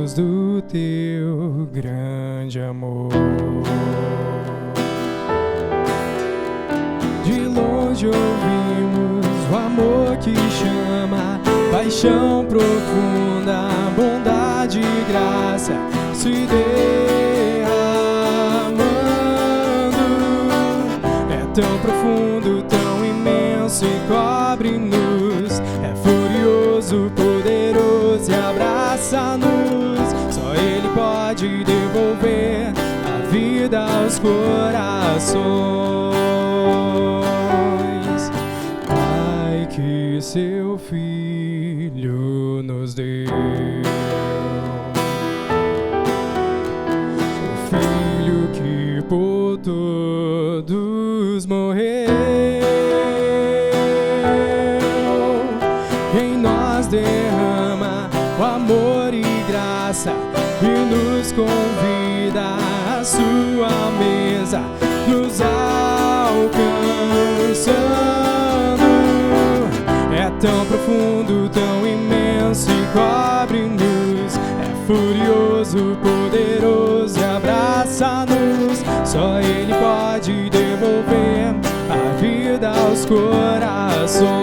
luz do teu grande amor. De longe ouvimos o amor que chama, paixão profunda, bondade e graça se derramando. É tão profundo, tão imenso e cobre-nos, é furioso, poderoso e abraça-nos. Só Ele pode devolver a vida aos corações. Pai que seu Filho nos deu, o Filho que por todos morreu, em nós derrama o amor e graça e nos convida à sua mesa, nos alcançando. É tão profundo, tão imenso e cobre-nos, é furioso, poderoso e abraça-nos. Só Ele pode devolver a vida aos corações.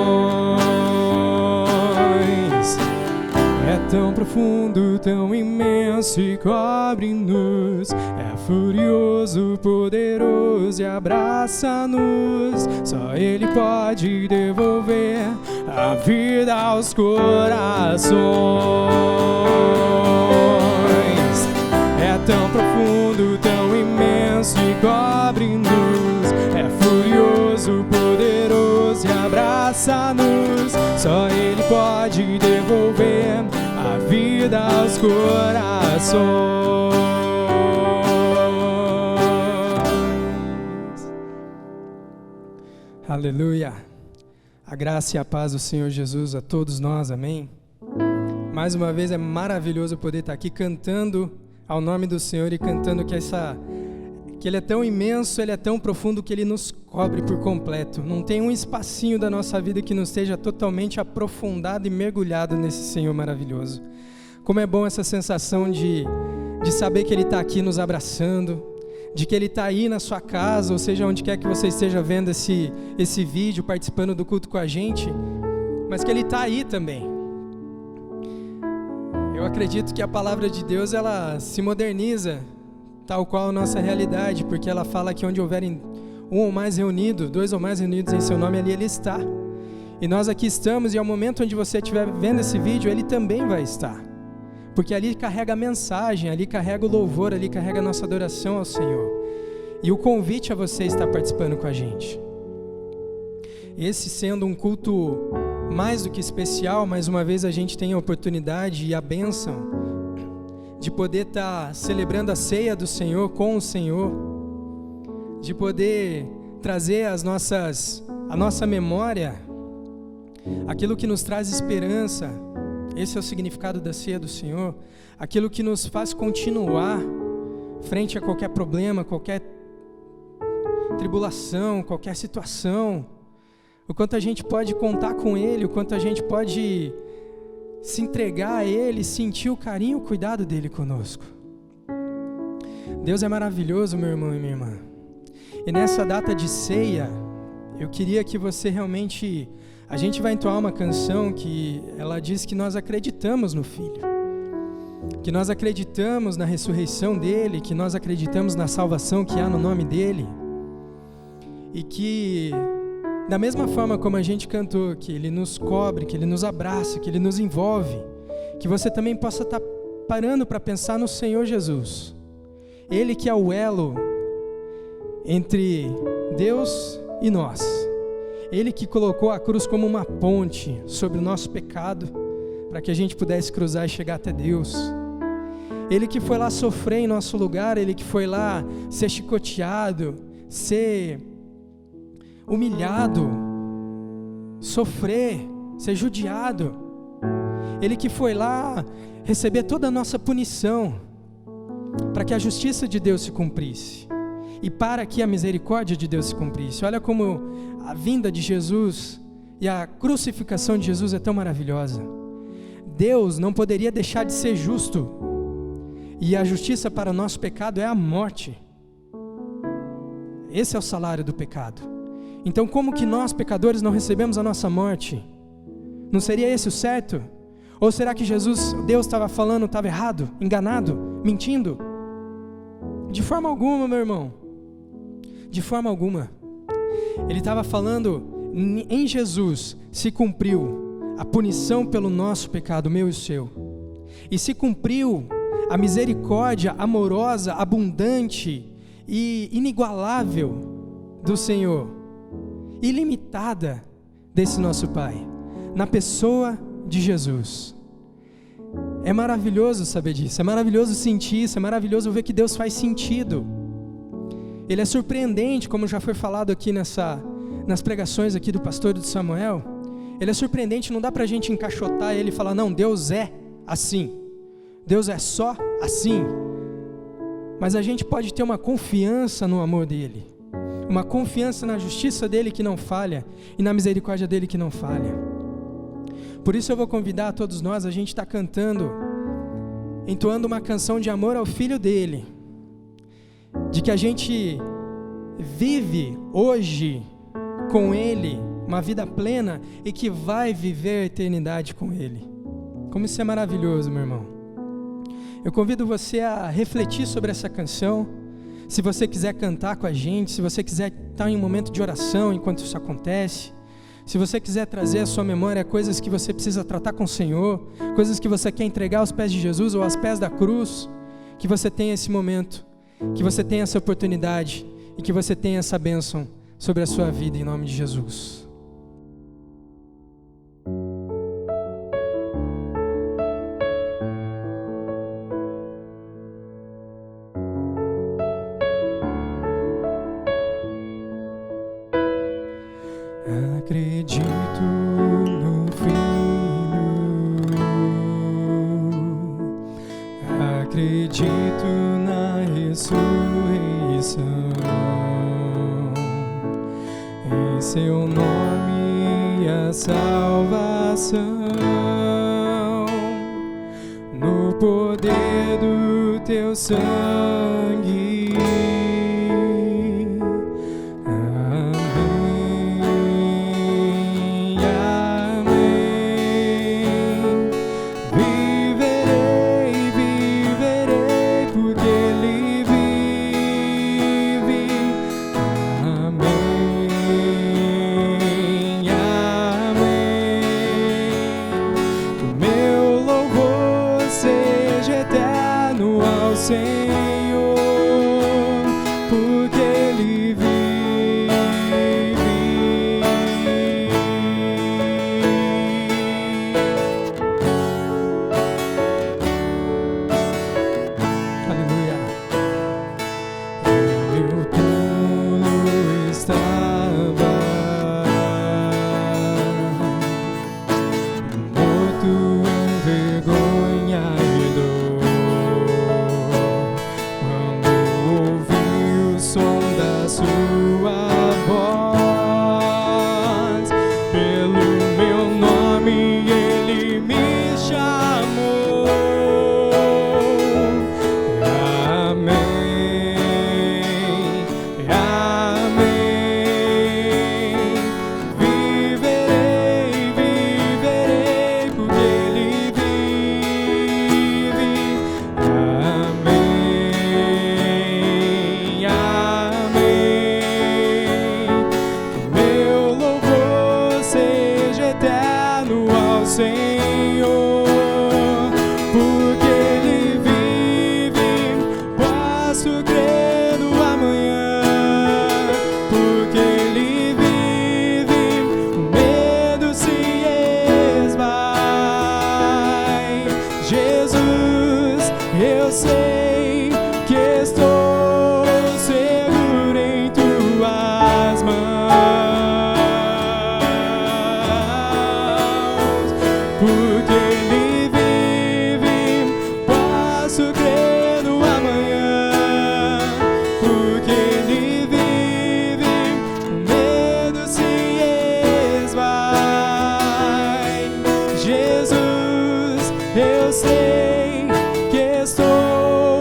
É tão profundo, tão imenso e cobre-nos, é furioso, poderoso e abraça-nos. Só Ele pode devolver a vida aos corações. É tão profundo, tão imenso e cobre-nos, é furioso, poderoso e abraça-nos. Só Ele pode devolver a vida aos corações. Aleluia. A graça e a paz do Senhor Jesus a todos nós, amém? Mais uma vez é maravilhoso poder estar aqui cantando ao nome do Senhor e cantando que Ele é tão imenso, Ele é tão profundo que Ele nos cobre por completo. Não tem um espacinho da nossa vida que não esteja totalmente aprofundado e mergulhado nesse Senhor maravilhoso. Como é bom essa sensação de saber que Ele está aqui nos abraçando, de que Ele está aí na sua casa, ou seja, onde quer que você esteja vendo esse vídeo, participando do culto com a gente, mas que Ele está aí também. Eu acredito que a palavra de Deus, ela se moderniza, tal qual a nossa realidade, porque ela fala que onde houverem um ou mais reunidos, dois ou mais reunidos em seu nome, ali Ele está. E nós aqui estamos, e ao momento onde você estiver vendo esse vídeo, Ele também vai estar. Porque ali carrega a mensagem, ali carrega o louvor, ali carrega a nossa adoração ao Senhor. E o convite a você estar participando com a gente. Esse sendo um culto mais do que especial, mais uma vez a gente tem a oportunidade e a bênção de poder estar celebrando a ceia do Senhor com o Senhor, de poder trazer a nossa memória, aquilo que nos traz esperança. Esse é o significado da ceia do Senhor, aquilo que nos faz continuar frente a qualquer problema, qualquer tribulação, qualquer situação, o quanto a gente pode contar com Ele, o quanto a gente pode se entregar a Ele, sentir o carinho e o cuidado dEle conosco. Deus é maravilhoso, meu irmão e minha irmã. E nessa data de ceia, eu queria que você realmente... A gente vai entoar uma canção que ela diz que nós acreditamos no Filho, que nós acreditamos na ressurreição dEle, que nós acreditamos na salvação que há no nome dEle, e que da mesma forma como a gente cantou, que Ele nos cobre, que Ele nos abraça, que Ele nos envolve, que você também possa estar parando para pensar no Senhor Jesus, Ele que é o elo entre Deus e nós, Ele que colocou a cruz como uma ponte sobre o nosso pecado, para que a gente pudesse cruzar e chegar até Deus. Ele que foi lá sofrer em nosso lugar, Ele que foi lá ser chicoteado, ser humilhado, sofrer, ser judiado. Ele que foi lá receber toda a nossa punição, para que a justiça de Deus se cumprisse. E para que a misericórdia de Deus se cumprisse. Olha como a vinda de Jesus e a crucificação de Jesus é tão maravilhosa. Deus não poderia deixar de ser justo, E a justiça para o nosso pecado é a morte. Esse é o salário do pecado. Então, como que nós, pecadores, não recebemos a nossa morte? Não seria esse o certo? Ou será que Deus estava falando, estava errado, enganado, mentindo? De forma alguma, meu irmão. De forma alguma. Ele estava falando, em Jesus se cumpriu a punição pelo nosso pecado, meu e o seu. E se cumpriu a misericórdia amorosa, abundante e inigualável do Senhor, ilimitada desse nosso Pai, na pessoa de Jesus. É maravilhoso saber disso, é maravilhoso sentir isso, é maravilhoso ver que Deus faz sentido. Ele é surpreendente, como já foi falado aqui nas pregações aqui do pastor do Samuel. Ele é surpreendente, não dá pra gente encaixotar ele e falar, não, Deus é assim, Deus é só assim. Mas a gente pode ter uma confiança no amor dele, uma confiança na justiça dele que não falha e na misericórdia dele que não falha. Por isso eu vou convidar a todos nós, a gente está cantando, entoando uma canção de amor ao Filho dele, de que a gente vive hoje com ele uma vida plena e que vai viver a eternidade com ele. Como isso é maravilhoso, meu irmão. Eu convido você a refletir sobre essa canção. Se você quiser cantar com a gente, se você quiser estar em um momento de oração enquanto isso acontece, se você quiser trazer à sua memória coisas que você precisa tratar com o Senhor, coisas que você quer entregar aos pés de Jesus ou aos pés da cruz, que você tenha esse momento, que você tenha essa oportunidade e que você tenha essa bênção sobre a sua vida, em nome de Jesus. Acredito no Filho, acredito na ressurreição, em seu nome a salvação, no poder do teu sangue. Senhor, porque Ele vive. Aleluia. Meu túmulo estava morto em vergonha e dor. Sua voz, pelo meu nome Ele me chamou. Amém, amém. Viverei, viverei, porque Ele vive. Amém, amém. Senhor, porque Ele vive, posso crer no amanhã, porque Ele vive, o medo se esvai. Jesus, eu sei que estou seguro em tuas mãos. Porque Ele vive, posso crer no amanhã. Porque Ele vive, o medo se esvai. Jesus, eu sei que estou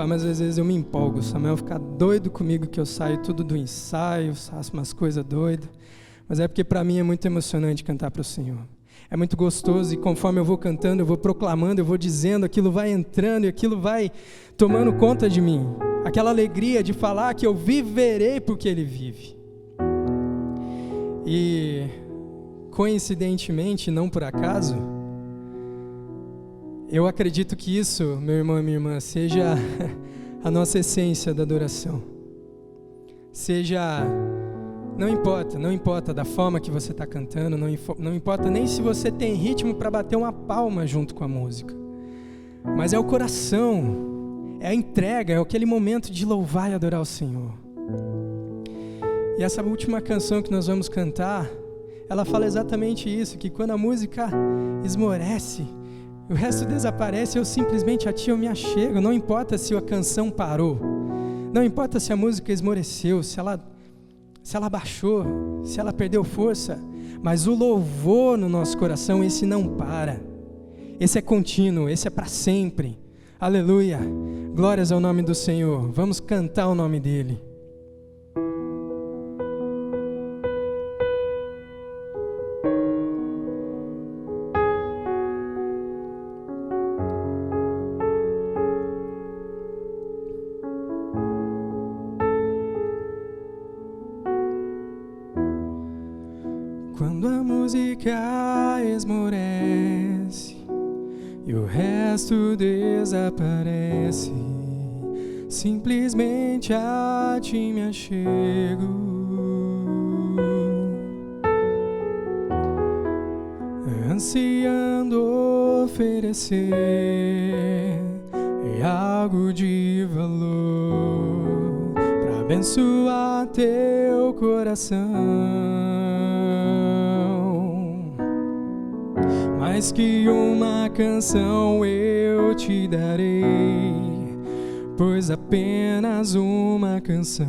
desculpar, mas às vezes eu me empolgo. O Samuel fica doido comigo que eu saio tudo do ensaio, faço umas coisas doidas. Mas é porque para mim é muito emocionante cantar para o Senhor. É muito gostoso e conforme eu vou cantando, eu vou proclamando, eu vou dizendo, aquilo vai entrando e aquilo vai tomando conta de mim. Aquela alegria de falar que eu viverei porque Ele vive. E coincidentemente, não por acaso, eu acredito que isso, meu irmão e minha irmã, seja a nossa essência da adoração. Seja, não importa da forma que você está cantando, não importa nem se você tem ritmo para bater uma palma junto com a música. Mas é o coração, é a entrega, é aquele momento de louvar e adorar o Senhor. E essa última canção que nós vamos cantar, ela fala exatamente isso, que quando a música esmorece, o resto desaparece, eu simplesmente a Ti eu me achego. Não importa se a canção parou, não importa se a música esmoreceu, se ela baixou, se ela perdeu força, mas o louvor no nosso coração, esse não para, esse é contínuo, esse é para sempre. Aleluia, glórias ao nome do Senhor. Vamos cantar o nome dEle. Quando a música esmorece e o resto desaparece, simplesmente a Ti me achego. Ansiando oferecer algo de valor para abençoar Teu coração. Mais que uma canção eu te darei, pois apenas uma canção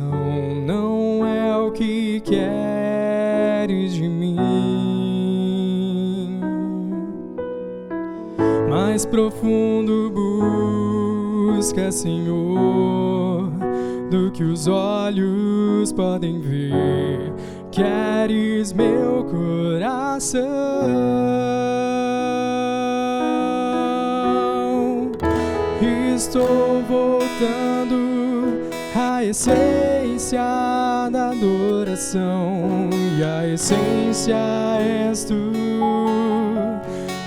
não é o que queres de mim. Mais profundo busca, Senhor, do que os olhos podem ver. Queres meu coração. Estou voltando à essência da adoração, e a essência és Tu,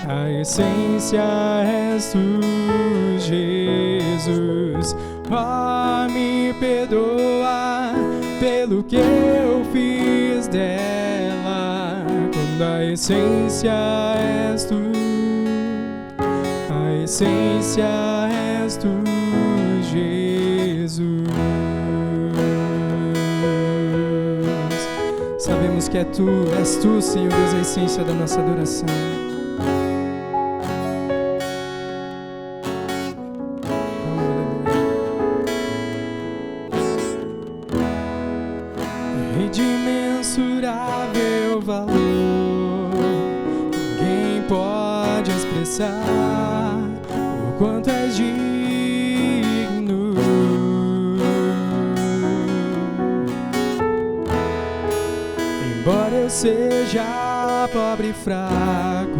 a essência és Tu, Jesus. Me perdoa pelo que eu fiz dela, quando a essência és Tu, a essência és Tu, Jesus. Sabemos que és Tu, Senhor Deus, a essência da nossa adoração. De imensurável valor, ninguém pode expressar o quanto és digno. Embora eu seja pobre e fraco,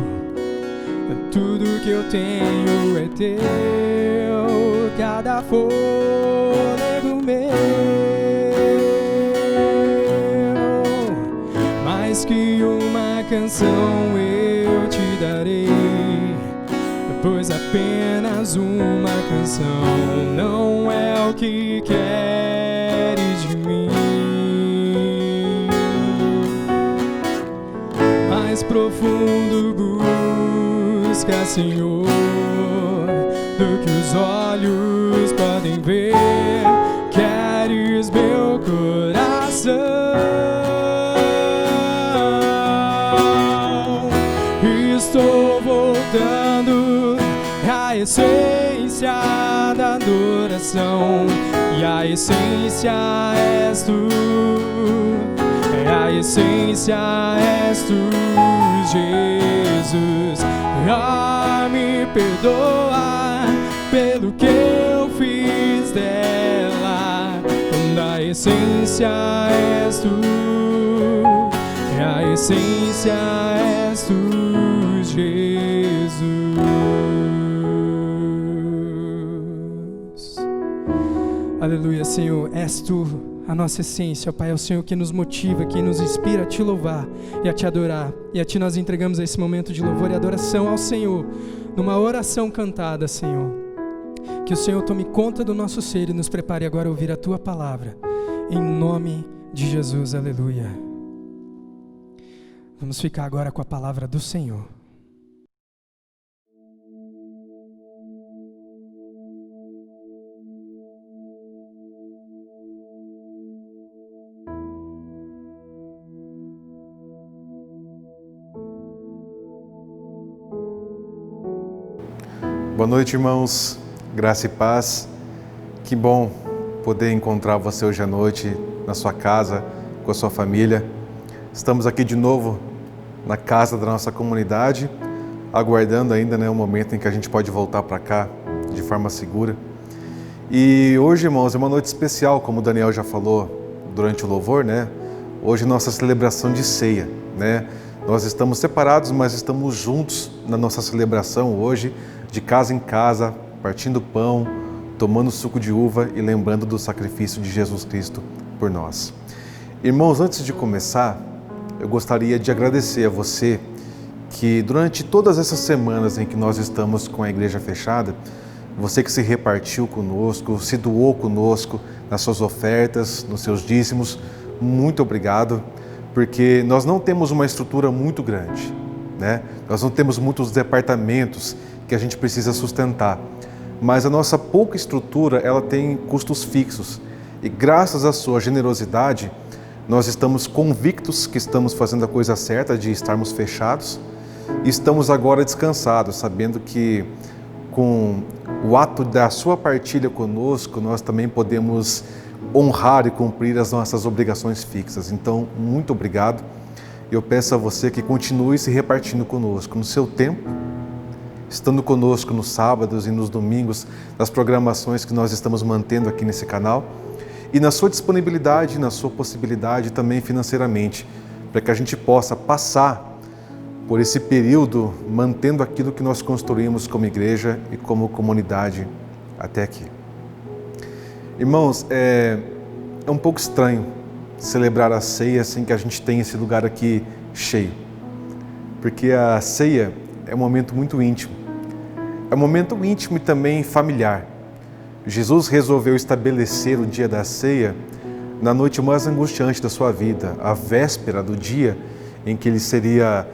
tudo que eu tenho é Teu, cada fôlego meu. Mais que uma canção eu te darei, pois apenas uma canção não é o que queres de mim. Mais profundo busca, Senhor, do que os olhos podem ver. Queres meu coração. Estou voltando à essência da adoração, e a essência és Tu, a essência és Tu, Jesus. Me perdoa pelo que eu fiz dela, a essência és tu, a essência és tu, Jesus. Aleluia, Senhor, és tu a nossa essência, Pai. É o Senhor que nos motiva, que nos inspira a te louvar e a te adorar. E a ti nós entregamos esse momento de louvor e adoração ao Senhor, numa oração cantada, Senhor. Que o Senhor tome conta do nosso ser e nos prepare agora a ouvir a tua palavra. Em nome de Jesus, aleluia. Vamos ficar agora com a palavra do Senhor. Boa noite, irmãos. Graça e paz. Que bom poder encontrar você hoje à noite na sua casa, com a sua família. Estamos aqui de novo na casa da nossa comunidade, aguardando ainda o momento em que a gente pode voltar para cá de forma segura. E hoje, irmãos, é uma noite especial, como o Daniel já falou durante o louvor, Hoje é nossa celebração de ceia, Nós estamos separados, mas estamos juntos na nossa celebração hoje, de casa em casa, partindo pão, tomando suco de uva e lembrando do sacrifício de Jesus Cristo por nós. Irmãos, antes de começar, eu gostaria de agradecer a você que durante todas essas semanas em que nós estamos com a igreja fechada, você que se repartiu conosco, se doou conosco nas suas ofertas, nos seus dízimos, muito obrigado, porque nós não temos uma estrutura muito grande, Nós não temos muitos departamentos que a gente precisa sustentar, mas a nossa pouca estrutura, ela tem custos fixos e graças à sua generosidade, nós estamos convictos que estamos fazendo a coisa certa de estarmos fechados e estamos agora descansados, sabendo que com o ato da sua partilha conosco, nós também podemos honrar e cumprir as nossas obrigações fixas. Então, muito obrigado. Eu peço a você que continue se repartindo conosco no seu tempo, estando conosco nos sábados e nos domingos, nas programações que nós estamos mantendo aqui nesse canal, e na sua disponibilidade, na sua possibilidade também financeiramente, para que a gente possa passar por esse período mantendo aquilo que nós construímos como igreja e como comunidade até aqui. Irmãos, é um pouco estranho celebrar a ceia sem que a gente tenha esse lugar aqui cheio, porque a ceia é um momento muito íntimo, é um momento íntimo e também familiar. Jesus resolveu estabelecer o dia da ceia na noite mais angustiante da sua vida, a véspera do dia em que ele seria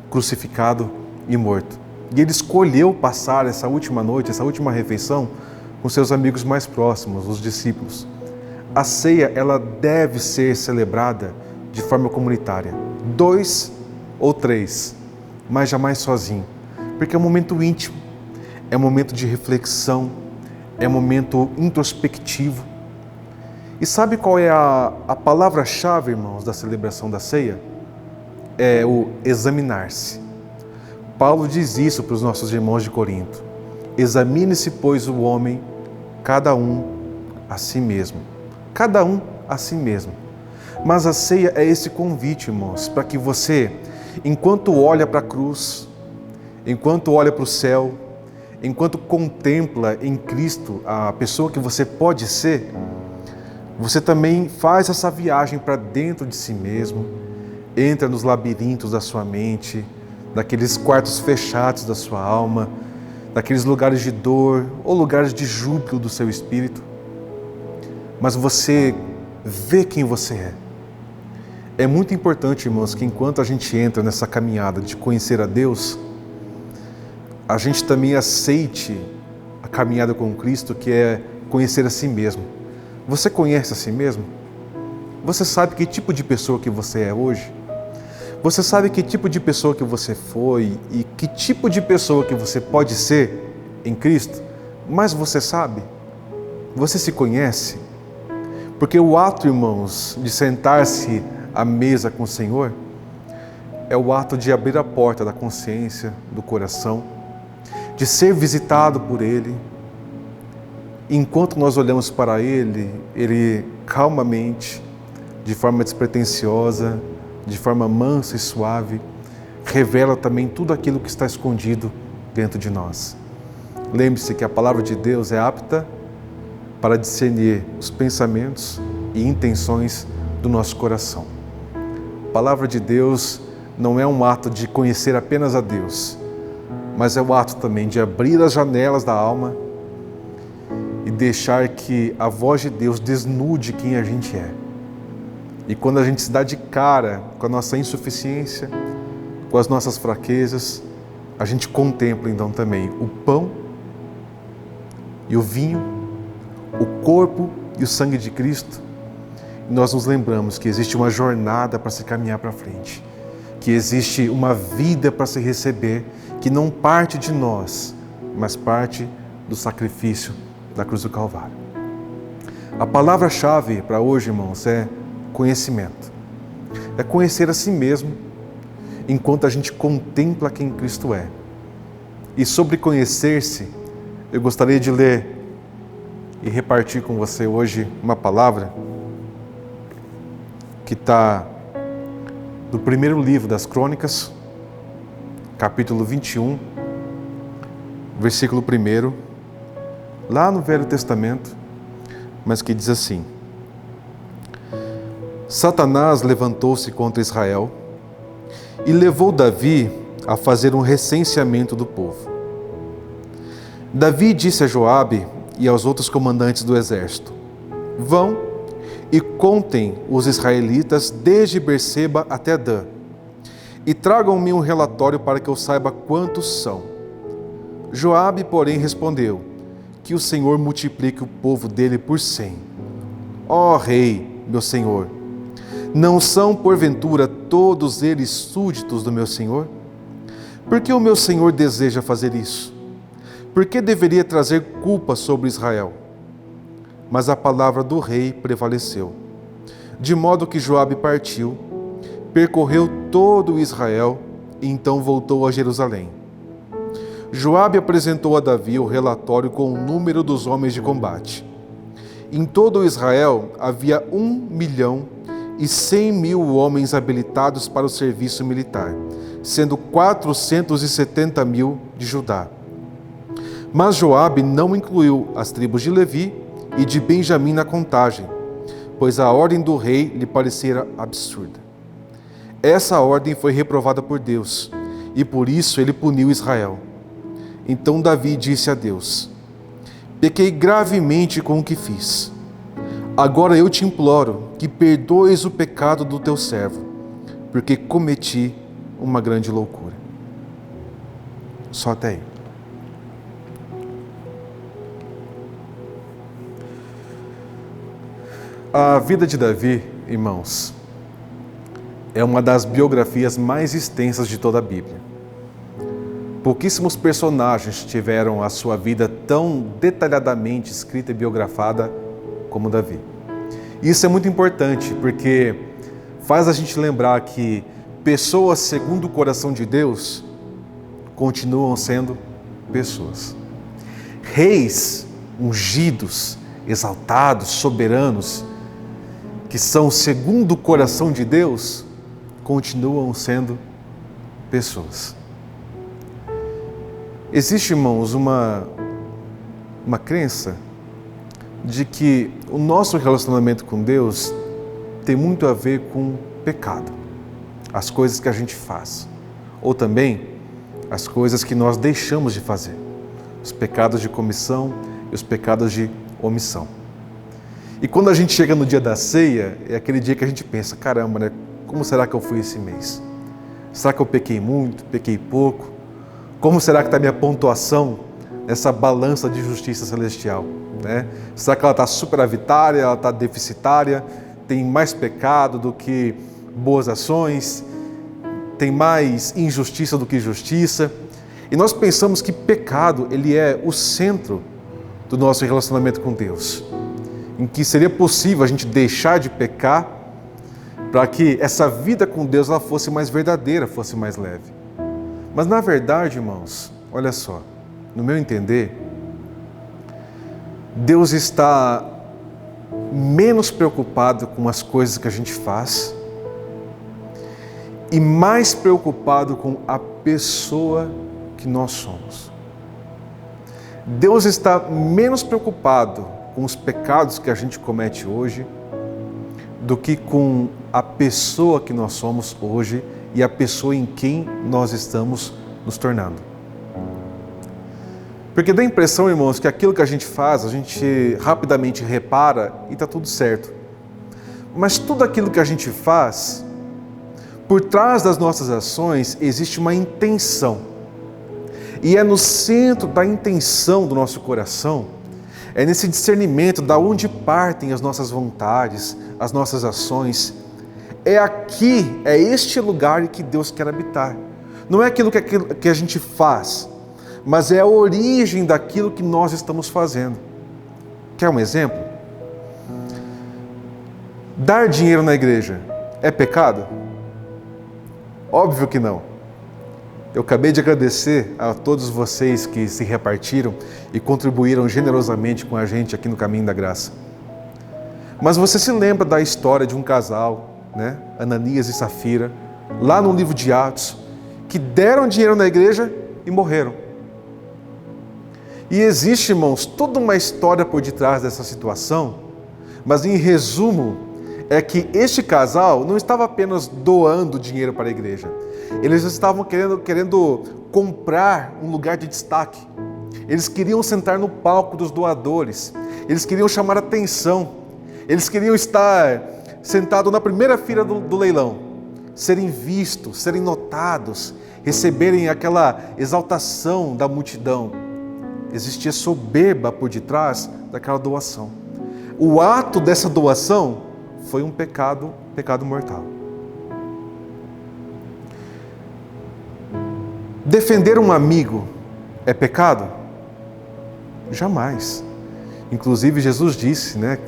crucificado e morto. E ele escolheu passar essa última noite, essa última refeição, com seus amigos mais próximos, os discípulos. A ceia, ela deve ser celebrada de forma comunitária, 2 ou 3, mas jamais sozinho, porque é um momento íntimo, é um momento de reflexão, é um momento introspectivo. E sabe qual é a palavra-chave, irmãos, da celebração da ceia? É o examinar-se. Paulo diz isso para os nossos irmãos de Corinto. Examine-se, pois, o homem, cada um a si mesmo. Cada um a si mesmo. Mas a ceia é esse convite, irmãos, para que você, enquanto olha para a cruz, enquanto olha para o céu, enquanto contempla em Cristo a pessoa que você pode ser, você também faz essa viagem para dentro de si mesmo, entra nos labirintos da sua mente, daqueles quartos fechados da sua alma, daqueles lugares de dor ou lugares de júbilo do seu espírito. Mas você vê quem você é. É muito importante, irmãos, que enquanto a gente entra nessa caminhada de conhecer a Deus, a gente também aceite a caminhada com Cristo, que é conhecer a si mesmo. Você conhece a si mesmo? Você sabe que tipo de pessoa que você é hoje? Você sabe que tipo de pessoa que você foi e que tipo de pessoa que você pode ser em Cristo? Mas você sabe? Você se conhece? Porque o ato, irmãos, de sentar-se à mesa com o Senhor é o ato de abrir a porta da consciência, do coração, de ser visitado por Ele, Enquanto nós olhamos para Ele, Ele calmamente, de forma despretensiosa, de forma mansa e suave, revela também tudo aquilo que está escondido dentro de nós. Lembre-se que a palavra de Deus é apta para discernir os pensamentos e intenções do nosso coração. A palavra de Deus não é um ato de conhecer apenas a Deus, mas é o ato também de abrir as janelas da alma e deixar que a voz de Deus desnude quem a gente é. E quando a gente se dá de cara com a nossa insuficiência, com as nossas fraquezas, a gente contempla então também o pão e o vinho, o corpo e o sangue de Cristo. E nós nos lembramos que existe uma jornada para se caminhar para frente, que existe uma vida para se receber, que não parte de nós, mas parte do sacrifício da cruz do Calvário. A palavra-chave para hoje, irmãos, é conhecimento. É conhecer a si mesmo enquanto a gente contempla quem Cristo é. E sobre conhecer-se, eu gostaria de ler e repartir com você hoje uma palavra que está no primeiro livro das Crônicas, capítulo 21, versículo 1, lá no Velho Testamento, mas que diz assim: Satanás levantou-se contra Israel e levou Davi a fazer um recenseamento do povo. Davi disse a Joabe e aos outros comandantes do exército: Vão e contem os israelitas desde Berseba até Dan, e tragam-me um relatório para que eu saiba quantos são. Joabe, porém, respondeu: Que o Senhor multiplique o povo dele por 100. Ó rei, meu senhor, não são porventura todos eles súditos do meu senhor? Por que o meu senhor deseja fazer isso? Por que deveria trazer culpa sobre Israel? Mas a palavra do rei prevaleceu, de modo que Joabe partiu, percorreu todo Israel e então voltou a Jerusalém. Joabe apresentou a Davi o relatório com o número dos homens de combate. Em todo Israel havia 1.100.000 homens habilitados para o serviço militar, sendo 470.000 de Judá. Mas Joabe não incluiu as tribos de Levi e de Benjamim na contagem, pois a ordem do rei lhe parecera absurda. Essa ordem foi reprovada por Deus, e por isso ele puniu Israel. Então Davi disse a Deus: Pequei gravemente com o que fiz. Agora eu te imploro que perdoes o pecado do teu servo, porque cometi uma grande loucura. Só até aí. A vida de Davi, irmãos, é uma das biografias mais extensas de toda a Bíblia. Pouquíssimos personagens tiveram a sua vida tão detalhadamente escrita e biografada como Davi. Isso é muito importante, porque faz a gente lembrar que pessoas segundo o coração de Deus continuam sendo pessoas. Reis ungidos, exaltados, soberanos, que são segundo o coração de Deus, continuam sendo pessoas. Existe, irmãos, uma crença de que o nosso relacionamento com Deus tem muito a ver com pecado, as coisas que a gente faz, ou também as coisas que nós deixamos de fazer, os pecados de comissão e os pecados de omissão. E quando a gente chega no dia da ceia, é aquele dia que a gente pensa: caramba, né? Como será que eu fui esse mês? Será que eu pequei muito, pequei pouco? Como será que está a minha pontuação nessa balança de justiça celestial? Né? Será que ela está superavitária, ela está deficitária? Tem mais pecado do que boas ações? Tem mais injustiça do que justiça? E nós pensamos que pecado, ele é o centro do nosso relacionamento com Deus, em que seria possível a gente deixar de pecar para que essa vida com Deus ela fosse mais verdadeira, fosse mais leve. Mas na verdade, irmãos, olha só, no meu entender, Deus está menos preocupado com as coisas que a gente faz e mais preocupado com a pessoa que nós somos. Deus está menos preocupado com os pecados que a gente comete hoje do que com a pessoa que nós somos hoje e a pessoa em quem nós estamos nos tornando. Porque dá a impressão, irmãos, que aquilo que a gente faz, a gente rapidamente repara e está tudo certo. Mas tudo aquilo que a gente faz, por trás das nossas ações, existe uma intenção. E é no centro da intenção do nosso coração, é nesse discernimento da onde partem as nossas vontades, as nossas ações. É aqui, é este lugar que Deus quer habitar. Não é aquilo que a gente faz, mas é a origem daquilo que nós estamos fazendo. Quer um exemplo? Dar dinheiro na igreja é pecado? Óbvio que não. Eu acabei de agradecer a todos vocês que se repartiram e contribuíram generosamente com a gente aqui no Caminho da Graça. Mas você se lembra da história de um casal, né? Ananias e Safira, lá no livro de Atos, que deram dinheiro na igreja e morreram. E existe, irmãos, toda uma história por detrás dessa situação, mas em resumo, é que este casal não estava apenas doando dinheiro para a igreja. Eles estavam querendo comprar um lugar de destaque. Eles queriam sentar no palco dos doadores. Eles queriam chamar atenção. Eles queriam estar sentados na primeira fila do leilão. Serem vistos, serem notados, receberem aquela exaltação da multidão. Existia soberba por detrás daquela doação. O ato dessa doação foi um pecado mortal. Defender um amigo é pecado? Jamais. Inclusive Jesus disse, né?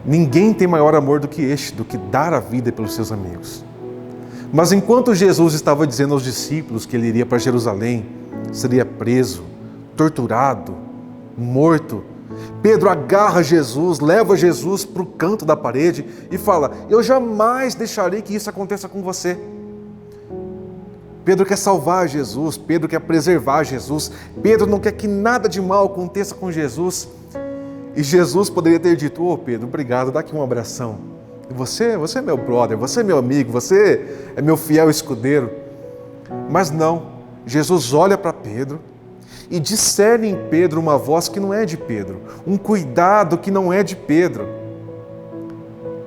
Ninguém tem maior amor do que este, do que dar a vida pelos seus amigos. Mas enquanto Jesus estava dizendo aos discípulos que ele iria para Jerusalém, seria preso, torturado, morto, Pedro agarra Jesus, leva Jesus para o canto da parede e fala: eu jamais deixarei que isso aconteça com você. Pedro quer salvar Jesus, Pedro quer preservar Jesus, Pedro não quer que nada de mal aconteça com Jesus. E Jesus poderia ter dito: ô Pedro, obrigado, dá aqui um abração. Você é meu brother, você é meu amigo, você é meu fiel escudeiro. Mas não, Jesus olha para Pedro e discerne em Pedro uma voz que não é de Pedro, um cuidado que não é de Pedro.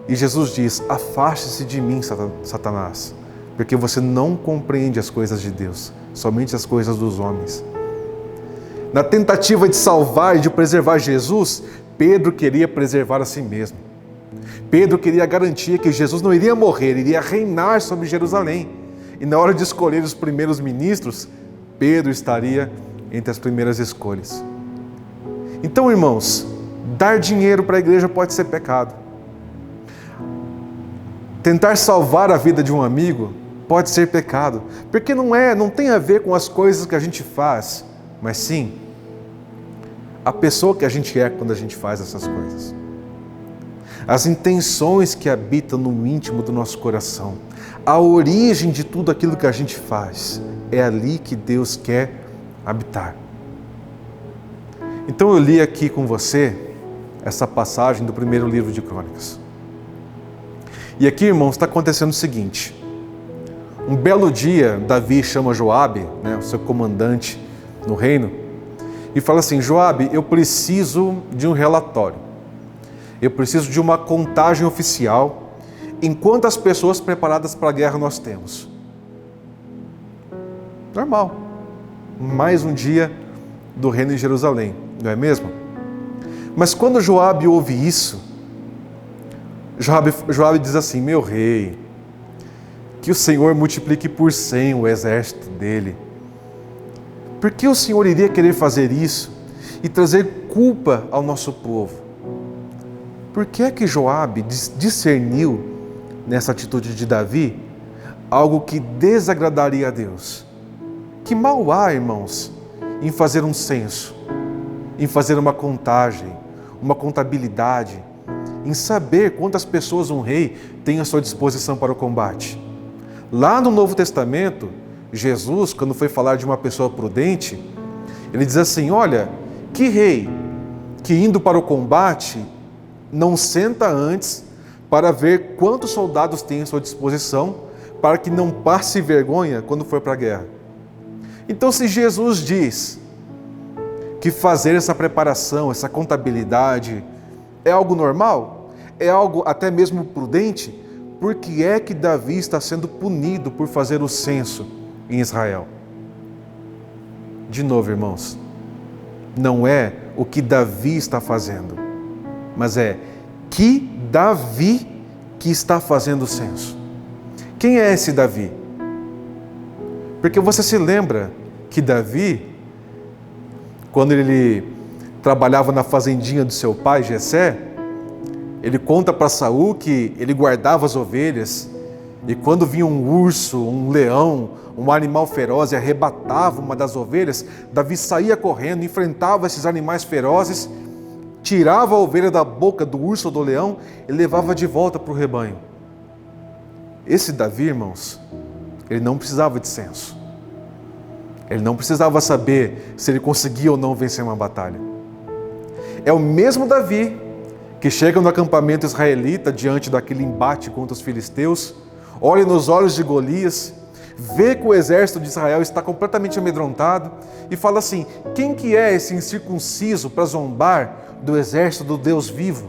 E Jesus diz: afaste-se de mim, Satanás, porque você não compreende as coisas de Deus, somente as coisas dos homens. Na tentativa de salvar e de preservar Jesus, Pedro queria preservar a si mesmo. Pedro queria garantir que Jesus não iria morrer, iria reinar sobre Jerusalém. E na hora de escolher os primeiros ministros, Pedro estaria entre as primeiras escolhas. Então, irmãos, dar dinheiro para a igreja pode ser pecado. Tentar salvar a vida de um amigo pode ser pecado, porque não tem a ver com as coisas que a gente faz, mas sim a pessoa que a gente é quando a gente faz essas coisas. As intenções que habitam no íntimo do nosso coração, a origem de tudo aquilo que a gente faz, é ali que Deus quer habitar. Então eu li aqui com você essa passagem do primeiro livro de Crônicas. E aqui, irmãos, está acontecendo o seguinte: um belo dia, Davi chama Joabe, o seu comandante no reino, e fala assim: Joabe, eu preciso de um relatório. Eu preciso de uma contagem oficial em quantas pessoas preparadas para a guerra nós temos. Normal. Mais um dia do reino de Jerusalém, não é mesmo? Mas quando Joabe ouve isso, Joabe diz assim: meu rei, que o Senhor multiplique por 100 o exército dele. Por que o Senhor iria querer fazer isso e trazer culpa ao nosso povo? Por que é que Joabe discerniu nessa atitude de Davi algo que desagradaria a Deus? Que mal há, irmãos, em fazer um censo, em fazer uma contagem, uma contabilidade, em saber quantas pessoas um rei tem à sua disposição para o combate. Lá no Novo Testamento, Jesus, quando foi falar de uma pessoa prudente, ele diz assim: olha, que rei que indo para o combate não senta antes para ver quantos soldados tem à sua disposição, para que não passe vergonha quando for para a guerra. Então, se Jesus diz que fazer essa preparação, essa contabilidade é algo normal, é algo até mesmo prudente, por que é que Davi está sendo punido por fazer o censo em Israel? De novo, irmãos, não é o que Davi está fazendo, mas é que Davi que está fazendo o censo. Quem é esse Davi? Porque você se lembra que Davi, quando ele trabalhava na fazendinha do seu pai, Jessé, ele conta para Saul que ele guardava as ovelhas e quando vinha um urso, um leão, um animal feroz e arrebatava uma das ovelhas, Davi saía correndo, enfrentava esses animais ferozes, tirava a ovelha da boca do urso ou do leão e levava de volta para o rebanho. Esse Davi, irmãos, ele não precisava de censo. Ele não precisava saber se ele conseguia ou não vencer uma batalha. É o mesmo Davi que chega no acampamento israelita diante daquele embate contra os filisteus, olha nos olhos de Golias, vê que o exército de Israel está completamente amedrontado e fala assim: quem que é esse incircunciso para zombar do exército do Deus vivo?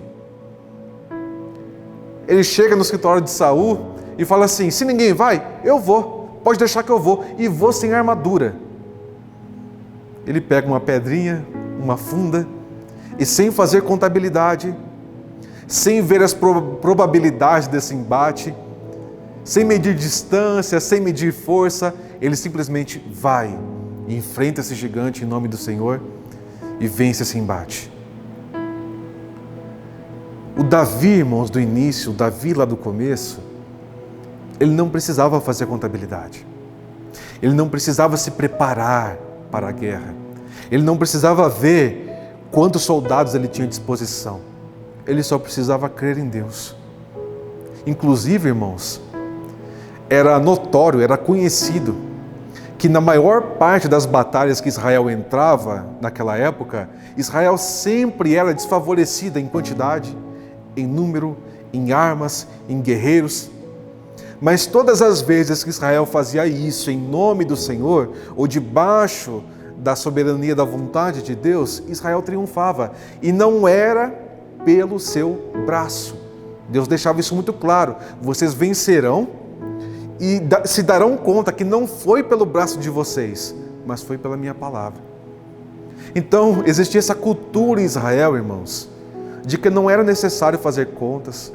Ele chega no escritório de Saul e fala assim: se ninguém vai, eu vou, pode deixar que eu vou, e vou sem armadura. Ele pega uma pedrinha, uma funda, e sem fazer contabilidade, sem ver as probabilidades desse embate, sem medir distância, sem medir força, ele simplesmente vai e enfrenta esse gigante em nome do Senhor e vence esse embate. O Davi, irmãos, do início, o Davi lá do começo, ele não precisava fazer contabilidade. Ele não precisava se preparar para a guerra. Ele não precisava ver quantos soldados ele tinha à disposição. Ele só precisava crer em Deus. Inclusive, irmãos, era notório, era conhecido que na maior parte das batalhas que Israel entrava naquela época, Israel sempre era desfavorecida em quantidade, em número, em armas, em guerreiros. Mas todas as vezes que Israel fazia isso em nome do Senhor, ou debaixo da soberania da vontade de Deus, Israel triunfava. E não era pelo seu braço. Deus deixava isso muito claro: vocês vencerão e se darão conta que não foi pelo braço de vocês, mas foi pela minha palavra. Então, existia essa cultura em Israel, irmãos, de que não era necessário fazer contas,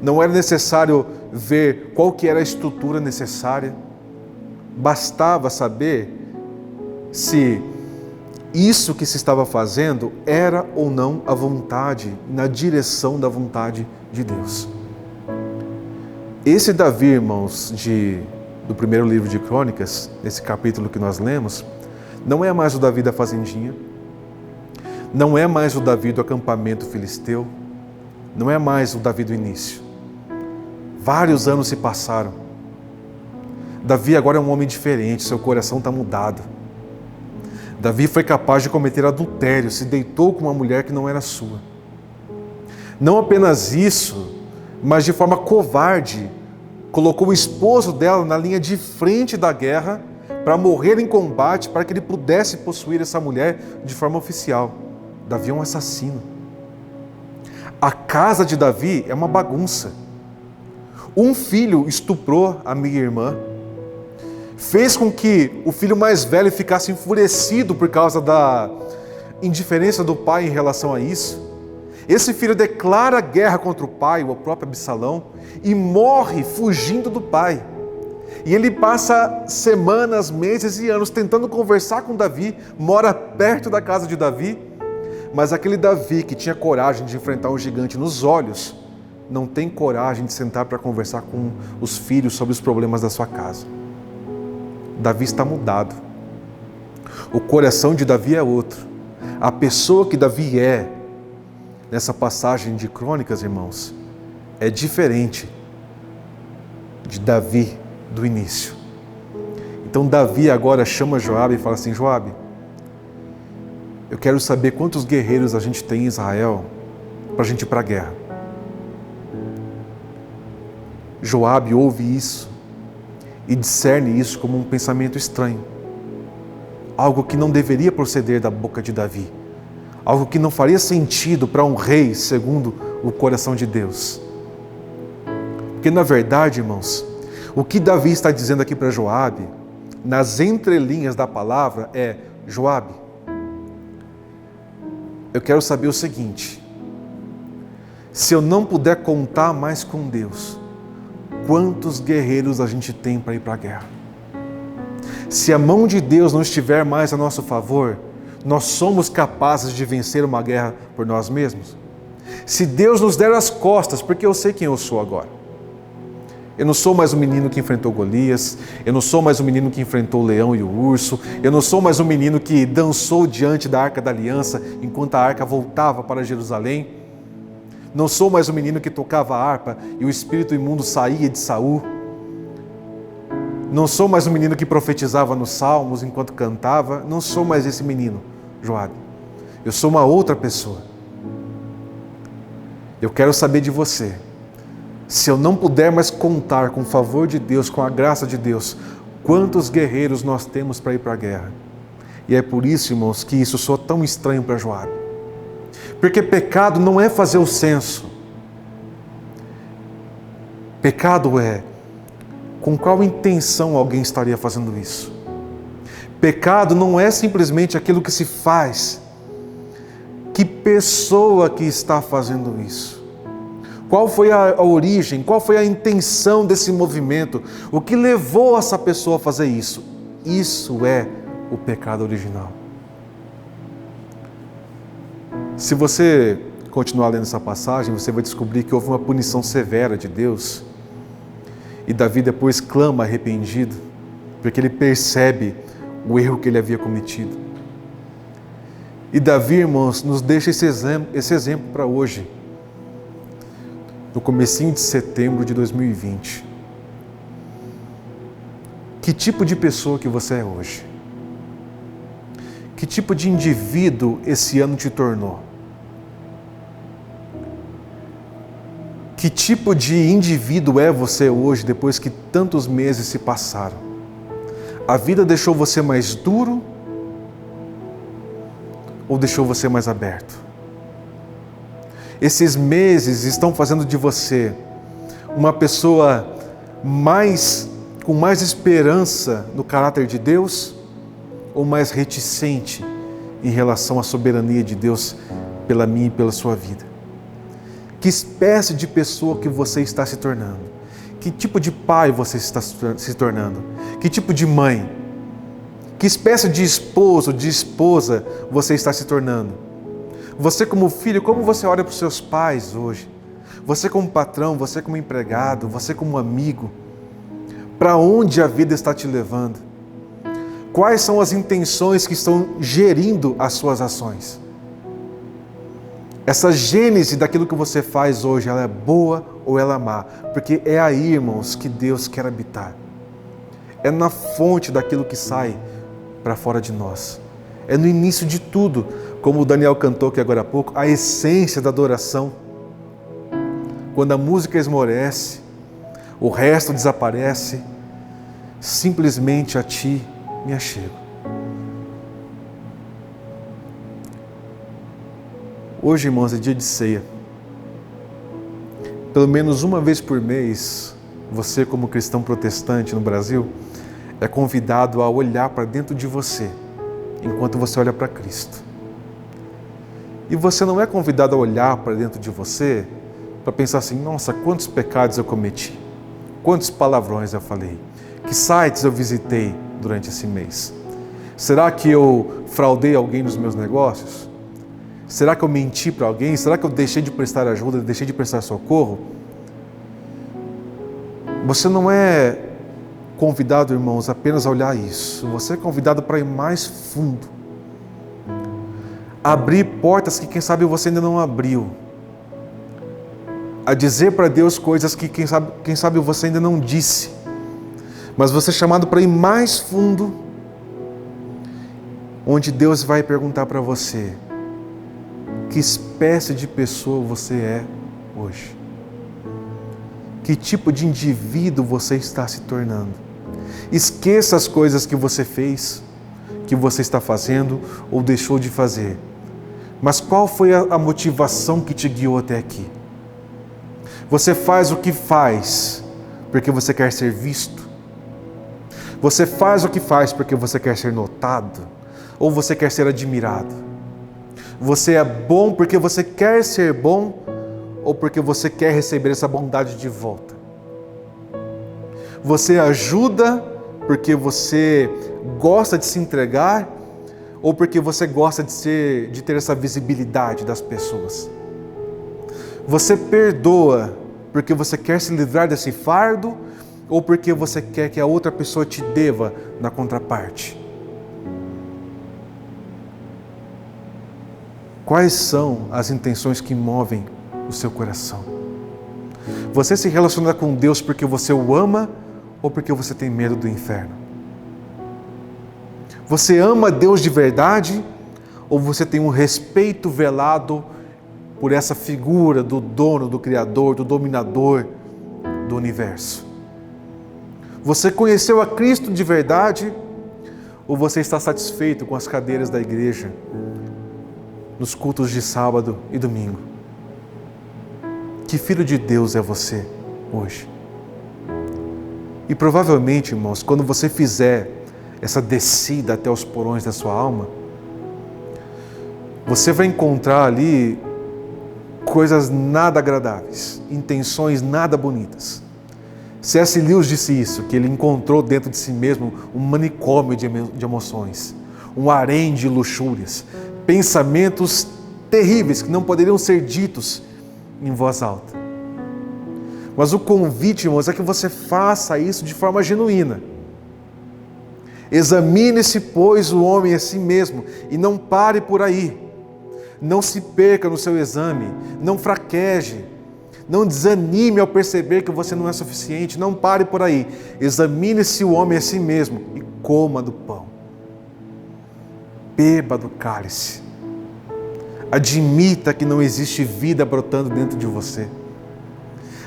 não era necessário ver qual que era a estrutura necessária, bastava saber se isso que se estava fazendo era ou não a vontade, na direção da vontade de Deus. Esse Davi, irmãos, do primeiro livro de Crônicas, nesse capítulo que nós lemos, não é mais o Davi da fazendinha, não é mais o Davi do acampamento filisteu, não é mais o Davi do início. Vários anos se passaram. Davi agora é um homem diferente, seu coração está mudado. Davi foi capaz de cometer adultério, se deitou com uma mulher que não era sua. Não apenas isso, mas de forma covarde, colocou o esposo dela na linha de frente da guerra para morrer em combate, para que ele pudesse possuir essa mulher de forma oficial. Davi é um assassino. A casa de Davi é uma bagunça. Um filho estuprou a minha irmã, fez com que o filho mais velho ficasse enfurecido por causa da indiferença do pai em relação a isso. Esse filho declara guerra contra o pai, o próprio Absalão, e morre fugindo do pai. E ele passa semanas, meses e anos tentando conversar com Davi, mora perto da casa de Davi, mas aquele Davi que tinha coragem de enfrentar um gigante nos olhos, não tem coragem de sentar para conversar com os filhos sobre os problemas da sua casa. Davi está mudado. O coração de Davi é outro. A pessoa que Davi é, nessa passagem de Crônicas, irmãos, é diferente de Davi do início. Então Davi agora chama Joabe e fala assim: Joabe, eu quero saber quantos guerreiros a gente tem em Israel para a gente ir para a guerra. Joabe ouve isso e discerne isso como um pensamento estranho. Algo que não deveria proceder da boca de Davi. Algo que não faria sentido para um rei segundo o coração de Deus. Porque na verdade, irmãos, o que Davi está dizendo aqui para Joabe, nas entrelinhas da palavra, é: Joabe, eu quero saber o seguinte: se eu não puder contar mais com Deus, quantos guerreiros a gente tem para ir para a guerra? Se a mão de Deus não estiver mais a nosso favor, nós somos capazes de vencer uma guerra por nós mesmos? Se Deus nos der as costas, porque eu sei quem eu sou agora. Eu não sou mais o menino que enfrentou Golias, eu não sou mais o menino que enfrentou o leão e o urso, eu não sou mais o menino que dançou diante da Arca da Aliança enquanto a arca voltava para Jerusalém. Não sou mais o menino que tocava a harpa e o espírito imundo saía de Saul. Não sou mais o menino que profetizava nos salmos enquanto cantava. Não sou mais esse menino, Joabe. Eu sou uma outra pessoa. Eu quero saber de você. Se eu não puder mais contar com o favor de Deus, com a graça de Deus, quantos guerreiros nós temos para ir para a guerra? E é por isso, irmãos, que isso soa tão estranho para Joabe. Porque pecado não é fazer o censo. Pecado é com qual intenção alguém estaria fazendo isso. Pecado não é simplesmente aquilo que se faz. Que pessoa que está fazendo isso? Qual foi a origem? Qual foi a intenção desse movimento? O que levou essa pessoa a fazer isso? Isso é o pecado original. Se você continuar lendo essa passagem, você vai descobrir que houve uma punição severa de Deus. E Davi depois clama arrependido, porque ele percebe o erro que ele havia cometido. E Davi, irmãos, nos deixa esse exemplo para hoje, no comecinho de setembro de 2020. Que tipo de pessoa que você é hoje? Que tipo de indivíduo esse ano te tornou? Que tipo de indivíduo é você hoje, depois que tantos meses se passaram? A vida deixou você mais duro ou deixou você mais aberto? Esses meses estão fazendo de você uma pessoa com mais esperança no caráter de Deus ou mais reticente em relação à soberania de Deus pela minha e pela sua vida? Que espécie de pessoa que você está se tornando? Que tipo de pai você está se tornando? Que tipo de mãe? Que espécie de esposo, de esposa você está se tornando? Você como filho, como você olha para os seus pais hoje? Você como patrão, você como empregado, você como amigo? Para onde a vida está te levando? Quais são as intenções que estão gerindo as suas ações? Essa gênese daquilo que você faz hoje, ela é boa ou ela é má? Porque é aí, irmãos, que Deus quer habitar. É na fonte daquilo que sai para fora de nós. É no início de tudo, como o Daniel cantou aqui agora há pouco, a essência da adoração. Quando a música esmorece, o resto desaparece, simplesmente a Ti me achego. Hoje, irmãos, é dia de ceia. Pelo menos uma vez por mês, você como cristão protestante no Brasil, é convidado a olhar para dentro de você, enquanto você olha para Cristo. E você não é convidado a olhar para dentro de você, para pensar assim: nossa, quantos pecados eu cometi, quantos palavrões eu falei, que sites eu visitei durante esse mês. Será que eu fraudei alguém nos meus negócios? Será que eu menti para alguém? Será que eu deixei de prestar ajuda, deixei de prestar socorro? Você não é convidado, irmãos, apenas a olhar isso. Você é convidado para ir mais fundo. a abrir portas que quem sabe você ainda não abriu, a dizer para Deus coisas que quem sabe você ainda não disse, mas você é chamado para ir mais fundo, onde Deus vai perguntar para você: que espécie de pessoa você é hoje? Que tipo de indivíduo você está se tornando? Esqueça as coisas que você fez, que você está fazendo ou deixou de fazer. Mas qual foi a motivação que te guiou até aqui? Você faz o que faz porque você quer ser visto? Você faz o que faz porque você quer ser notado? Ou você quer ser admirado? Você é bom porque você quer ser bom ou porque você quer receber essa bondade de volta? Você ajuda porque você gosta de se entregar ou porque você gosta de ter essa visibilidade das pessoas? Você perdoa porque você quer se livrar desse fardo ou porque você quer que a outra pessoa te deva na contraparte? Quais são as intenções que movem o seu coração? Você se relaciona com Deus porque você o ama ou porque você tem medo do inferno? Você ama Deus de verdade ou você tem um respeito velado por essa figura do dono, do Criador, do dominador do universo? Você conheceu a Cristo de verdade ou você está satisfeito com as cadeiras da igreja nos cultos de sábado e domingo? Que filho de Deus é você hoje? E provavelmente, irmãos, quando você fizer essa descida até os porões da sua alma, você vai encontrar ali coisas nada agradáveis, intenções nada bonitas. C.S. Lewis disse isso, que ele encontrou dentro de si mesmo um manicômio de emoções, um harém de luxúrias, pensamentos terríveis que não poderiam ser ditos em voz alta. Mas o convite, irmãos, é que você faça isso de forma genuína. Examine-se, pois, o homem a si mesmo e não pare por aí. Não se perca no seu exame, não fraqueje, não desanime ao perceber que você não é suficiente, não pare por aí. Examine-se o homem a si mesmo e coma do pão. Beba do cálice. Admita que não existe vida brotando dentro de você.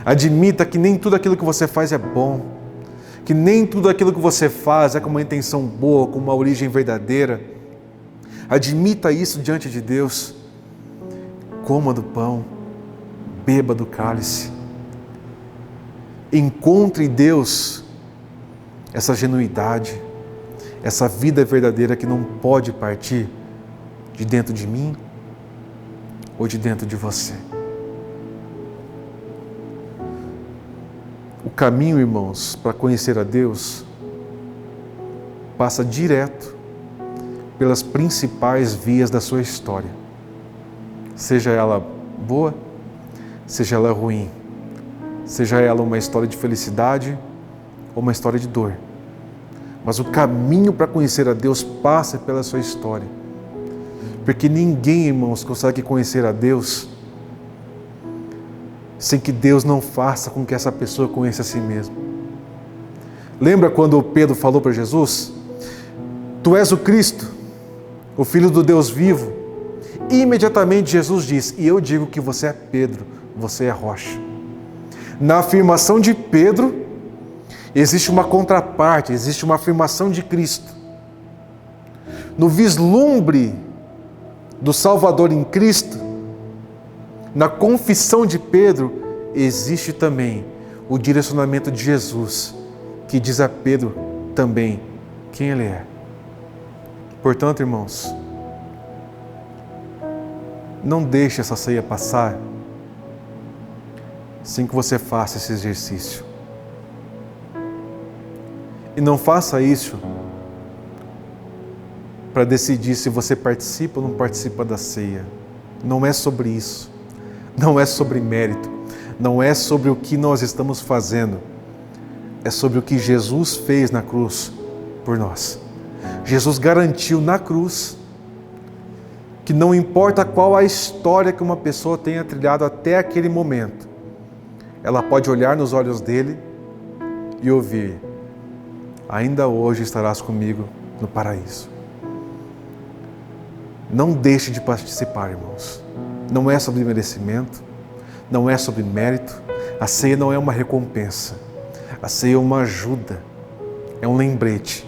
Admita que nem tudo aquilo que você faz é bom, que nem tudo aquilo que você faz é com uma intenção boa, com uma origem verdadeira. Admita isso diante de Deus. Coma do pão, beba do cálice. Encontre em Deus essa genuidade, essa vida verdadeira que não pode partir de dentro de mim ou de dentro de você. O caminho, irmãos, para conhecer a Deus passa direto pelas principais vias da sua história. Seja ela boa, seja ela ruim, seja ela uma história de felicidade ou uma história de dor. Mas o caminho para conhecer a Deus passa pela sua história. Porque ninguém, irmãos, consegue conhecer a Deus sem que Deus não faça com que essa pessoa conheça a si mesma. Lembra quando Pedro falou para Jesus: Tu és o Cristo, o Filho do Deus vivo? E imediatamente Jesus diz: E eu digo que você é Pedro, você é rocha. Na afirmação de Pedro, existe uma contraparte, existe uma afirmação de Cristo. No vislumbre do Salvador em Cristo, na confissão de Pedro, existe também o direcionamento de Jesus, que diz a Pedro também quem ele é. Portanto, irmãos, não deixe essa ceia passar sem que você faça esse exercício. E não faça isso para decidir se você participa ou não participa da ceia. Não é sobre isso. Não é sobre mérito. Não é sobre o que nós estamos fazendo. É sobre o que Jesus fez na cruz por nós. Jesus garantiu na cruz que não importa qual a história que uma pessoa tenha trilhado até aquele momento, ela pode olhar nos olhos dele e ouvir: ainda hoje estarás comigo no paraíso. Não deixe de participar, irmãos. Não é sobre merecimento, não é sobre mérito. A ceia não é uma recompensa. A ceia é uma ajuda, é um lembrete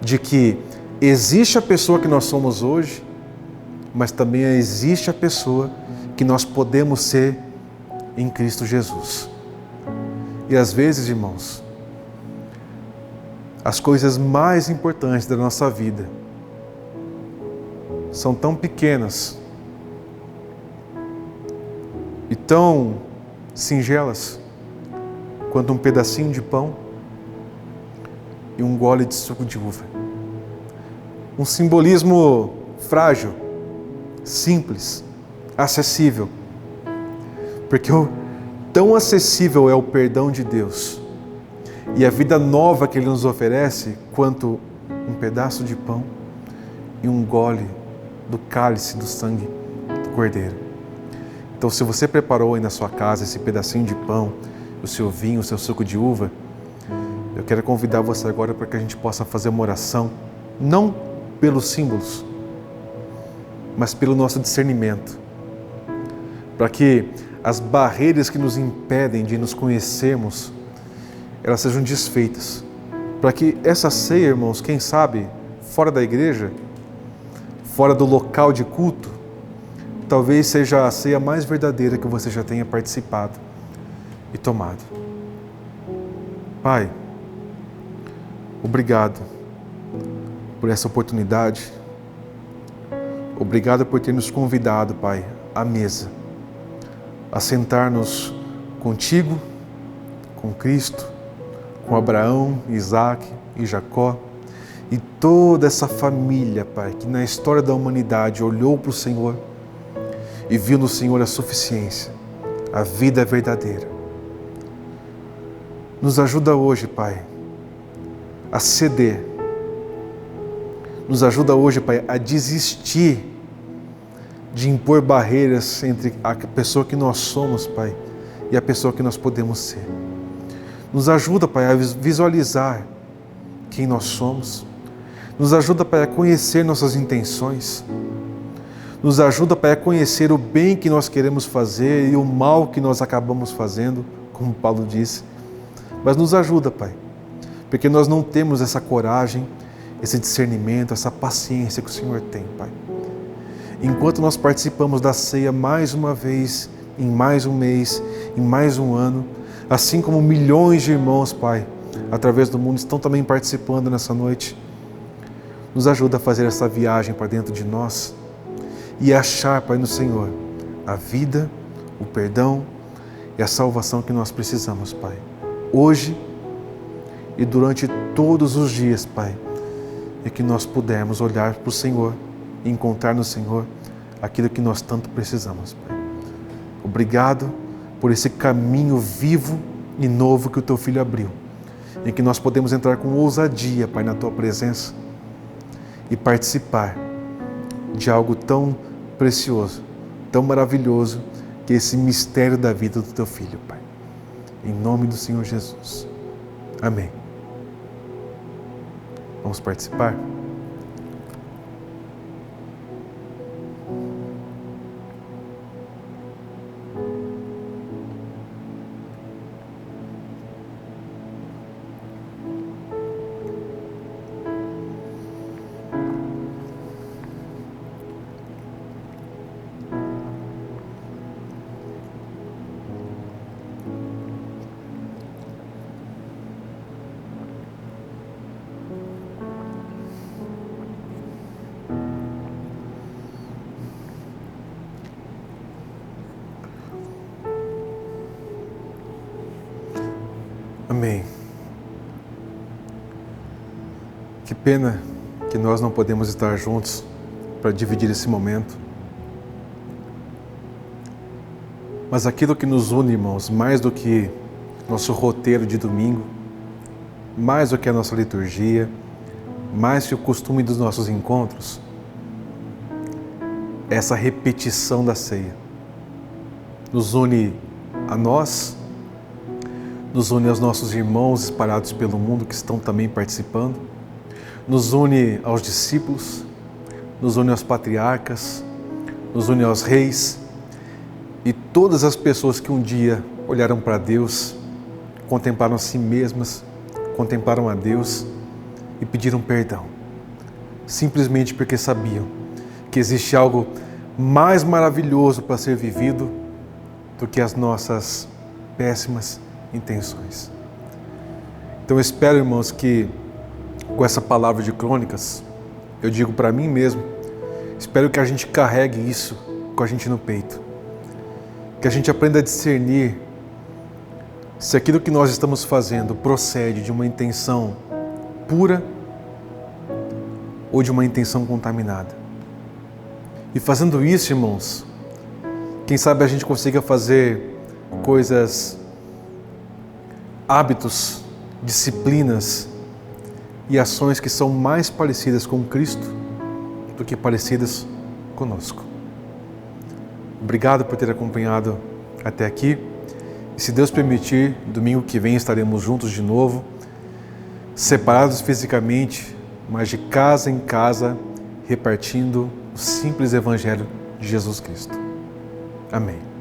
de que existe a pessoa que nós somos hoje, mas também existe a pessoa que nós podemos ser em Cristo Jesus. E às vezes, irmãos, as coisas mais importantes da nossa vida são tão pequenas e tão singelas quanto um pedacinho de pão e um gole de suco de uva. Um simbolismo frágil, simples, acessível. Porque tão acessível é o perdão de Deus e a vida nova que Ele nos oferece, quanto um pedaço de pão e um gole do cálice do sangue do Cordeiro. Então, se você preparou aí na sua casa esse pedacinho de pão, o seu vinho, o seu suco de uva, eu quero convidar você agora para que a gente possa fazer uma oração, não pelos símbolos, mas pelo nosso discernimento, para que as barreiras que nos impedem de nos conhecermos, elas sejam desfeitas, para que essa ceia, irmãos, quem sabe, fora da igreja, fora do local de culto, talvez seja a ceia mais verdadeira que você já tenha participado e tomado. Pai, obrigado por essa oportunidade. Obrigado por ter nos convidado, Pai, à mesa, a sentar-nos contigo, com Cristo, com Abraão, Isaac e Jacó e toda essa família, Pai, que na história da humanidade olhou para o Senhor e viu no Senhor a suficiência, a vida verdadeira. Nos ajuda hoje, Pai, a ceder. Nos ajuda hoje, Pai, a desistir de impor barreiras entre a pessoa que nós somos, Pai, e a pessoa que nós podemos ser. Nos ajuda, Pai, a visualizar quem nós somos. Nos ajuda, Pai, a conhecer nossas intenções. Nos ajuda, Pai, a conhecer o bem que nós queremos fazer e o mal que nós acabamos fazendo, como Paulo disse. Mas nos ajuda, Pai, porque nós não temos essa coragem, esse discernimento, essa paciência que o Senhor tem, Pai. Enquanto nós participamos da ceia mais uma vez, em mais um mês, em mais um ano, assim como milhões de irmãos, Pai, através do mundo estão também participando nessa noite, nos ajuda a fazer essa viagem para dentro de nós e achar, Pai, no Senhor, a vida, o perdão e a salvação que nós precisamos, Pai. Hoje e durante todos os dias, Pai, e que nós pudermos olhar para o Senhor e encontrar no Senhor aquilo que nós tanto precisamos, Pai. Obrigado por esse caminho vivo e novo que o Teu Filho abriu, em que nós podemos entrar com ousadia, Pai, na Tua presença e participar de algo tão precioso, tão maravilhoso, que é esse mistério da vida do Teu Filho, Pai. Em nome do Senhor Jesus. Amém. Vamos participar? Amém. Que pena que nós não podemos estar juntos para dividir esse momento. Mas aquilo que nos une, irmãos, mais do que nosso roteiro de domingo, mais do que a nossa liturgia, mais que o costume dos nossos encontros, essa repetição da ceia. Nos une a nós, nos une aos nossos irmãos espalhados pelo mundo que estão também participando, nos une aos discípulos, nos une aos patriarcas, nos une aos reis e todas as pessoas que um dia olharam para Deus, contemplaram a si mesmas, contemplaram a Deus e pediram perdão, simplesmente porque sabiam que existe algo mais maravilhoso para ser vivido do que as nossas péssimas intenções. Então eu espero, irmãos, que com essa palavra de Crônicas, eu digo para mim mesmo, espero que a gente carregue isso com a gente no peito, que a gente aprenda a discernir se aquilo que nós estamos fazendo procede de uma intenção pura ou de uma intenção contaminada. E fazendo isso, irmãos, quem sabe a gente consiga fazer coisas, hábitos, disciplinas e ações que são mais parecidas com Cristo do que parecidas conosco. Obrigado por ter acompanhado até aqui. E se Deus permitir, domingo que vem estaremos juntos de novo, separados fisicamente, mas de casa em casa, repartindo o simples Evangelho de Jesus Cristo. Amém.